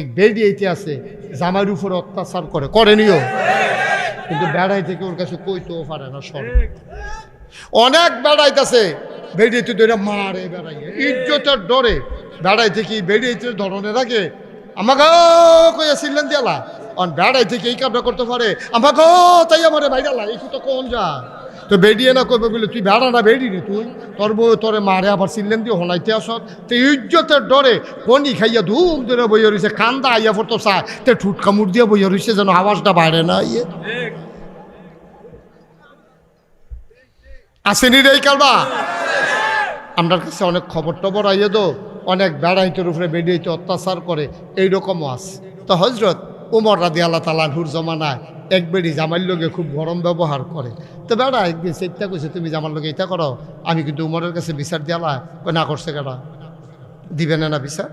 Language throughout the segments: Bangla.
এক বেড়িয়েতে আছে জামাইয়ের উপর অত্যাচার করে করেনিও, কিন্তু বেড়াই থেকে ওর কাছে কইতেও পারে না। সর অনেক বেড়াইতেছে বেড়িয়েতে ধরে মারে বেড়াইয়ে ইজ্জতের ডরে বেড়াই থেকে বেড়িয়েতে ধরনের আগে আমাকে কইয়াছিলেন দিয়ালা অন বেড়াই থেকে এই কাজটা করতে পারে আমাকে তাই আমার বাইরালা এই তো কোন যা তো বেড়িয়ে না কইবে বলে তুই বেড়া না বেড়ি রে তুই তোর বউ তোরে মারে আবার সিলেন দিয়ে হলাইতে আসত তো ইজ্জতের ডরে কনি খাইয়া ধুম ধরে বইয়া রয়েছে কান্দা আইয়া পড়তো চা তে ঠুট কামড় দিয়ে বইয়া রয়েছে যেন আওয়াজটা বাইরে না ইয়ে আসেনি রে এই কালবা আমার কাছে অনেক খবর টবর আইয়ে তো অনেক বেড়াইতের উপরে বেড়িয়েতে অত্যাচার করে এইরকমও আছে। তো হজরত উমর রাদিয়াল্লাহু তাআলা আনহুর জমানায় এক বেড়ি জামাইর লোকে খুব গরম ব্যবহার করে। তো বেড়া একদিন চেষ্টা করছে তুমি জামার লোকে এটা করো, আমি কিন্তু উমরের কাছে বিচার দিয়ালা না করছে কেডা দিবে না বিচার।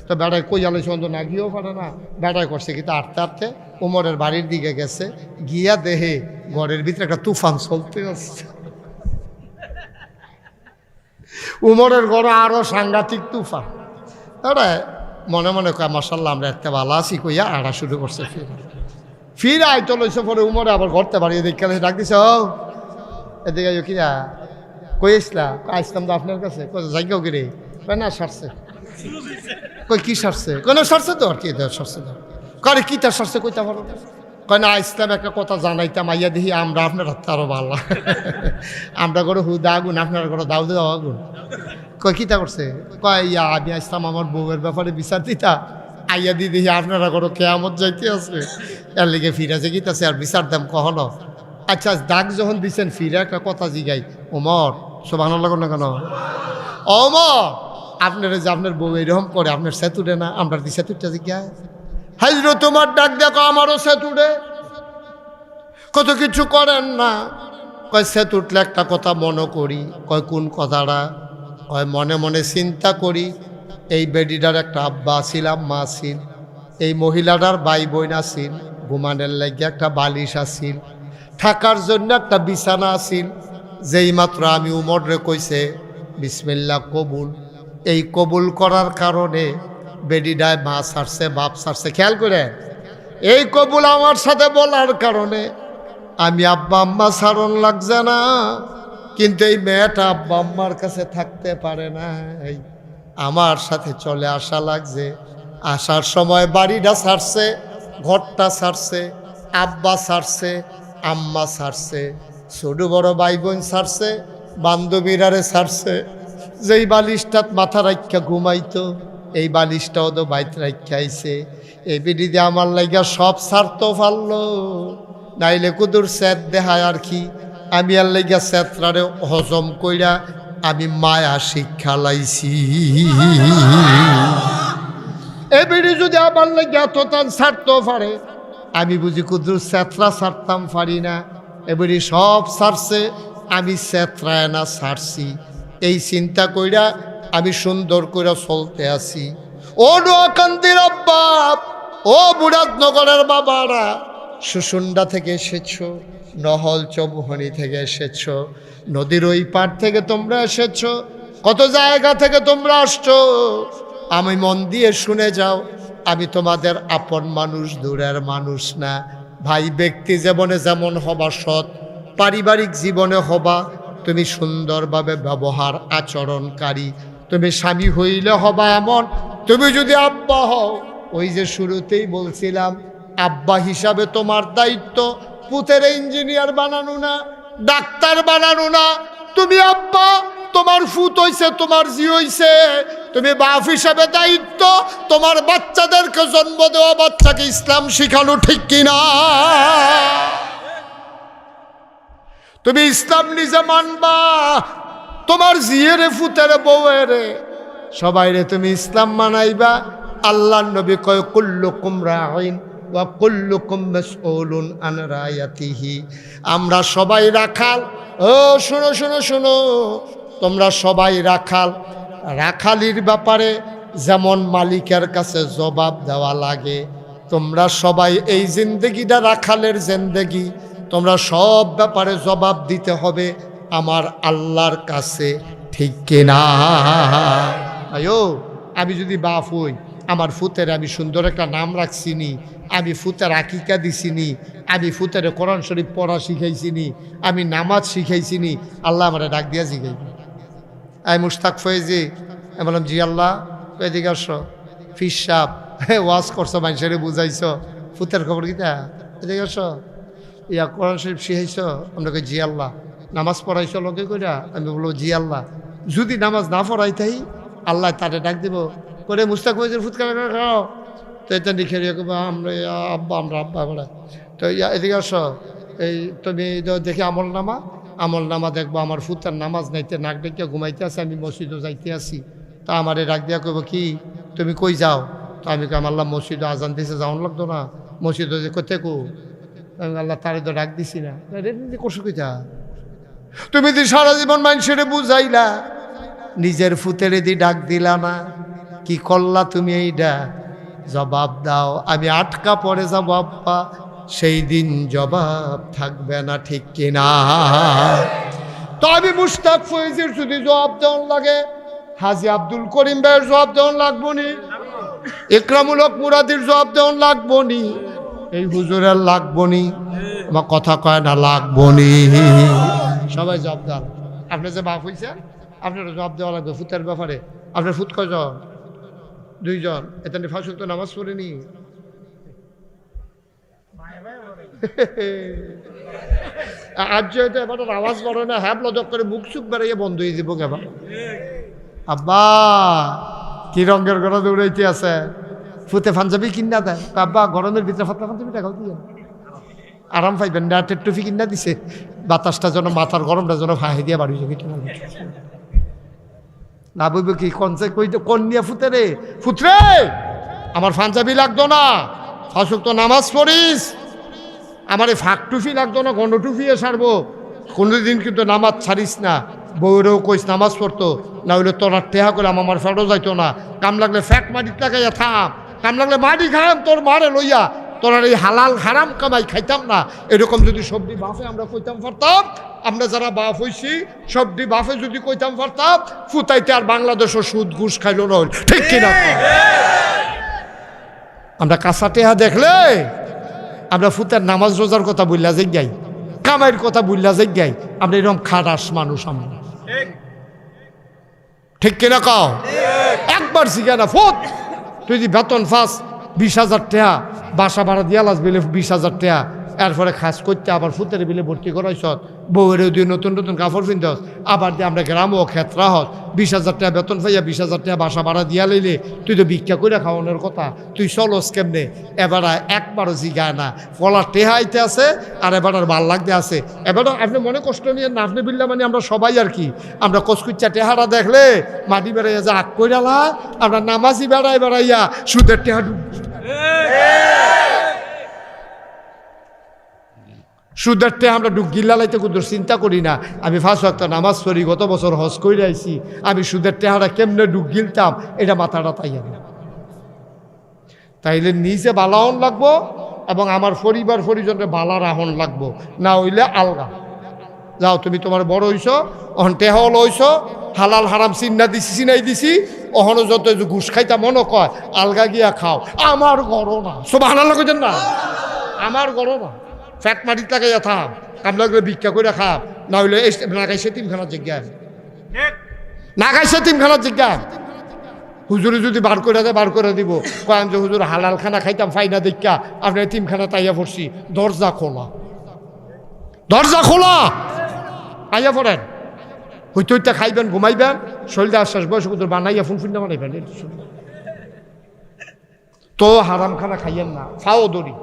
তো বেড়ায় কই আলো সন্দ না গিয়েও পারে না, বেড়ায় করছে কিন্তু আটতে আটতে উমরের বাড়ির দিকে গেছে, গিয়া দেহে ঘরের ভিতরে একটা তুফান চলতে আসছে। উমরের ঘরে আরো সাংঘাতিক তুফান। দাদা মনে মনে কয় মাশাল্লাহ আমরা একটা ভালো আছি কইয়া আড়া শুরু করছে। ফির আইতো লইছে পরে উমরে আবার ঘরতে বাড়িয়ে দেখে ডাক দিছে ও এদিকে কিরা কই আসলা আসলাম তো আপনার কাছে যাইগাও কিরে কয় না সারছে কই কি সারছে কেন সারছে তো আর কি সারছে তো করে কি তার সারছে কইতা পারো কয় না ইসলাম একটা কথা জানাইতাম আইয়া দেখি আমরা আপনার হাতে আরো ভালো আমরা করে হুদা আগুন আপনার করে দাউ দাও আগুন কয় কিতা করছে কয় ইয়া আমি আসতাম আমার বউয়ের ব্যাপারে বিচার দিতা আইয়া দি দেখি আপনারা করো কেয়ামত যাইতে আছে এর লিগে ফিরাছে গীতাছে আর বিচার দাম কখনো। আচ্ছা ডাক যখন দিচ্ছেন ফিরে একটা কথা জিগাই ওমর সুবহানাল্লাহ না কেন ওমর আপনারা যে আপনার বউ এরকম করে আপনার সেতুরে না আমরা দি সেতুরটা জিগাই হাজরো তোমার ডাক দেখো আমারও সেতুরে কত কিছু করেন না কয় সেতুটলে একটা কথা মনে করি কয় কোন কথাটা কয় মনে মনে চিন্তা করি এই বেডিটার একটা আব্বা আছিল আম্মা আছিল এই মহিলাটার ভাই বোন আছিল ঘুমানের লাগিয়ে একটা বালিশ আছিল থাকার জন্য একটা বিছানা আছিল যেই মাত্র আমি উমরে কইছে বিসমিল্লাহ কবুল এই কবুল করার কারণে বেডিডায় মা ছাড়ছে বাপ ছাড়ছে খেয়াল করে এই কবুল আমার সাথে বলার কারণে আমি আব্বা আম্মা ছাড়ন লাগছে না কিন্তু এই মেয়েটা আব্বা আম্মার কাছে থাকতে পারে না আমার সাথে চলে আসা লাগছে আসার সময় বাড়িটা ছাড়ছে ঘরটা ছাড়ছে আব্বা ছাড়ছে আম্মা ছাড়ছে ছোট বড় ভাই বোন ছাড়ছে বান্ধবীরারে ছাড়ছে যেই বালিশটাত মাথা রাখা ঘুমাইতো এই বালিশটাও তো বাইতে রাখা আইছে এই বিডিতে আমার লাগা সব ছাড়তো পারলো নাইলে কুদুর স্যাত দেখায় আর কি আমি আর লাগা স্যাতরারে হজম কইরা আমি মায়া শিক্ষা লাইছি এবিডি যদি আমার লাগে এতটান ছাড়তেও পারে আমি বুঝি কুদুর স্যাতরা ছাড়তাম পারি না এবিডি সব ছাড়ছে আমি স্যাতরায় না ছাড়ছি এই চিন্তা কইরা আমি সুন্দর করে চলতে আছি। ও নোয়াকান্দির আব্বা ও মুরাদনগরের বাবারা সুসুন্ডা থেকে এসেছো নহল চৌমুহনী থেকে এসেছো নদীর ওই পার থেকে তোমরা এসেছো কত জায়গা থেকে তোমরা আসছো আমি মন দিয়ে শুনে যাও আমি তোমাদের আপন মানুষ দূরের মানুষ না ভাই ব্যক্তি জীবনে যেমন হবা সৎ পারিবারিক জীবনে হবা তুমি সুন্দরভাবে ব্যবহার আচরণকারী তুমি স্বামী হইলে হবা এমন তুমি যদি আব্বা হও ওই যে শুরুতেই বলছিলাম আব্বা হিসাবে তোমার দায়িত্ব পুতের ইঞ্জিনিয়ার বানানো না ডাক্তার বানানো না তুমি আব্বা তোমার ফুত হইছে তোমার জি হইছে তুমি বাপ হিসাবে দায়িত্ব তোমার বাচ্চাদেরকে জন্ম দেওয়া বাচ্চাকে ইসলাম শিখানো ঠিক কিনা তুমি ইসলাম নিজে মানবা তোমার জিয়েরে ফুতেরে বউয়েরে সবাইরে তুমি ইসলাম মানাইবা আল্লাহর নবী কয় কুল্লুকুম রাঈন ওয়া কুল্লুকুম মাসউলুন আন রায়াতিহি আমরা সবাই রাখাল ও শুনো শুনো শুনো তোমরা সবাই রাখাল রাখালির ব্যাপারে যেমন মালিকের কাছে জবাব দেওয়া লাগে তোমরা সবাই এই জিন্দেগিটা রাখালের জিন্দেগি তোমরা সব ব্যাপারে জবাব দিতে হবে আমার আল্লাহর কাছে ঠিক কিনা আয়ো আমি যদি বাপ হই আমার ফুতের আমি সুন্দর একটা নাম রাখছিনি, আমি ফুতের আকিকা দিছিনি, আমি ফুতের কোরআন শরীফ পড়া শিখাইছিনি, আমি নামাজ শিখাইছিনি। আল্লাহ আমার ডাক দিয়া শিখাইবি। আমি মুশতাক ফয়েজি, আমি বললাম জি আল্লাহ। এদিকে আসো। ফিস সাপ, ওয়াজ করছো, মানুষের বুঝাইছ, ফুতের খবর কিতা? এদিকে আসো। ইয়া কোরআন শরীফ শিখাইছ? আমরা কই জি আল্লাহ। নামাজ পড়াইছ লোকে কইরা? আমি বলবো জি আল্লাহ। যদি নামাজ না পড়াইতাই আল্লাহ তারে ডাক দিব করে মুস্তাক ফয়েজের ফুৎকার খাও। তো এটা লিখে রেখে আমরা আব্বা, আমরা আব্বা বলে। তো এদিকে আসো, এই তুমি দেখি আমল নামা দেখবো আমার ফুতার নামাজ নাইতে নাক ডেকে ঘুমাইতে আছে, আমি মসজিদও যাইতে আসি। তা আমারে ডাক দিয়া কইব কি তুমি কই যাও? তো আমি কাম আল্লাহ মসজিদে আজান দিছে, যাওয়ান লাগতো না? মসজিদে যে কোথায় কো? আমি আল্লাহ তারে তো ডাক দিছি না। করছো কইতা? তুমি দি সারা জীবন মানুষের বুঝাইলা, নিজের ফুতের দি ডাক দিলা না, কি করলা তুমি? এইটা জবাব দাও। আমি আটকা পড়ে যাবো আব্বা, সেই দিন জবাব থাকবে না, ঠিক কিনা? তো আমি মুশতাক ফয়েজের যদি জবাব দেওয়ান লাগে, হাজী আব্দুল করিম ভাইয়ের জবাব দেওয়ান লাগবো নি, ইকরামুল হক মুরাদির জবাব দেওয়ান লাগবো নি, এই হুজুরের লাগবো নি? আমার কথা কয় না লাগবো নি? সবাই জবাব দেন। আপনি যে বাপ হয়েছে আপনার জবাব দেওয়া লাগবে ফুতের ব্যাপারে। আপনার ফুত কয়জন? 2 জন। এখানে ফাঁসুক তো নামাজ পড়েনি। আজ যেহেতু এবার আওয়াজ বড় না, হ্যাঁ লজক করে মুখ চুপ বেড়াইয়ে বন্ধ হয়ে যাব কেবা। আব্বা কি রঙের ঘরে দৌড়াইতে আছে, ফুতে পাঞ্জাবি কিনা দেয়। আব্বা গরমের ভিতরে ফাতলা পাঞ্জাবি টাকাও দিয়ে আরাম পাইবেন না, টুফি কিনা দিছে, বাতাসটা যেন মাথার গরমটা যেন ফাঁহে দিয়ে বাড়ি যাবে। না বলবো কি কনসে কইতে কন্যা ফুতে রে, ফুতরে আমার পাঞ্জাবি লাগতো না, ফাঁসুক তো নামাজ পড়িস, আমার এই ফাঁক টুফি লাগতো না, গন্ড টুফিয়ে সারবো, কোনোদিন কিন্তু নামাজ ছাড়িস না। বউরেও কইস নামাজ পড়তো, না হইলে তোর টেহা করে আমার ফেরো যাইতো না। কাম লাগলে ফ্যাট মাটির টাকাইয়া থাম, কাম লাগলে মাটি খাম তোর মারে লইয়া, তোর এই হালাল হারাম কামাই খাইতাম না। এরকম যদি সবজি বাফে আমরা কইতাম পারতাম, আমরা যারা বাপ হইছি সবজি বাফে যদি কইতাম পারতাম, ফুতাইতে আর বাংলাদেশও সুদ ঘুষ খাইল না, ঠিক কিনা? আমরা কাঁচা টেহা দেখলে আমরা ফুতের নামাজ রোজার কথা বললা যে গাই, কামাইয়ের কথা বললা যে গাই, আমরা এরকম খাটাস মানুষ আমরা, ঠিক কিনা কও? একবার শিখে না ফুত, তুই যদি বেতন ফাস 20,000 টাকা, বাসা ভাড়া দিয়া লাস বিলে 20,000 টাকা, এরপরে খাস করতে আবার ফুতের বিলে ভর্তি করাইছ, বউয়েরও দিয়ে নতুন নতুন কাপড় পিনতেস, আবার দিয়ে আমরা গ্রামও ক্ষেত্রা হস, 20,000 টাকা বেতন পাইয়া 20,000 টাকা বাসা ভাড়া দিয়া লইলে তুই তো ভিক্ষা করে খাওয়ানোর কথা, তুই চলস কেমনে? এবার একবারও জিগায় না, ফলার টেহাইতে আছে আর এবার আর ভাল লাগতে আছে। এবার আপনি মনে কষ্ট নিয়ে না, আপনি বিল্লা মানে আমরা সবাই আর কি, আমরা কচকুচ্চা টেহারা দেখলে মাটি বেড়াইয়া যে আগ কইরালা, আমরা নামাজি বেড়াইয়া সুদের টেহা সুদেরতে আমরা ডুগিল্লা লাইতে কোনো চিন্তা করি না। আমি 5 ওয়াক্ত নামাজ পড়ি, গত বছর হজ করে আইছি, আমি সুদের টেহারা কেমনে ডুগিলতাম এটা মাথাটা তাইয়া না। তাইলে নিজে বালাহন লাগবো এবং আমার পরিবার পরিজনের বালা রাহন লাগবো, না হইলে আলগা যাও। তুমি তোমার বড় হইছ, অহন টেহাও লইছ, হালাল হারাম চিনাই দিছি, অহনো যত ঘুষ খাইতা মনে কয় আলগা গিয়া খাও। আমার গরো না, সব হালাল কইতেন না, আমার গরো না, ফ্যাট মাটির টাকাইয়া থাম, কাম লাগলে ভিক্ষা করে খাম, না হইলে নাগাইছে তিনখানার জিজ্ঞান, নাগাইছে তিনখানার জিজ্ঞান। হুজুরে যদি বার করে দেয় বার করে দিব, কয়েন যে হুজুর হালাল খানা খাইতাম ফাইনা দেখা আপনার তিনখানা তাইয়া পড়ছি, দরজা খোলা, দরজা খোলা, আইয়া পড়েন, হইতে হইতে খাইবেন, ঘুমাইবেন, শরীরটা আশ্বাস বয়স হুজুর বানাইয়া ফুনফুন্না বানাইবেন। তো হারাম খানা খাইয়েন না, ফাও দড়ি,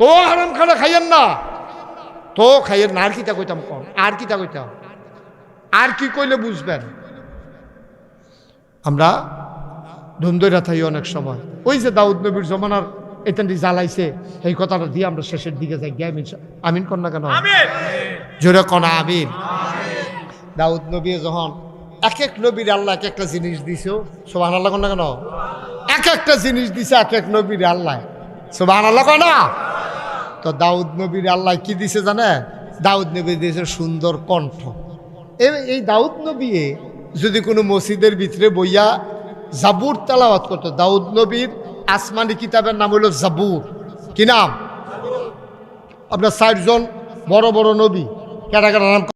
তো হারাম খানা খাইয়েন না, তো খাইয়েন না। আর কিতা কইতাম কম, আর কিতা কইতাম, আর কি কইলে বুঝবেন? আমরা ধুমদইরা থাই অনেক সময়, ওই যে দাউদ নবীর জমানার এতেন জ্বালাইছে, এই কথাটা দিয়ে আমরা শেষের দিকে যাই। আমিন কন না কেন? জোরে কনা আমিন। দাউদ নবী যখন এক এক নবীর আল্লাহ এক একটা জিনিস দিছে, সুবহানাল্লাহ কন না কেন? এক একটা জিনিস দিছে এক এক নবীর আল্লাহ, সুবহানাল্লাহ কন না? তো দাউদ নবীর আল্লাহ কি দিছে জানে? দাউদ নবী দিয়েছে সুন্দর কণ্ঠ। এই দাউদ নবী যদি কোনো মসজিদের ভিতরে বইয়া জাবুর তেলাওয়াত করতো। দাউদ নবীর আসমানি কিতাবের নাম হইল জাবুর। কি নাম? আপনার 4 জন বড় বড় নবী, কেটা কেটা নাম?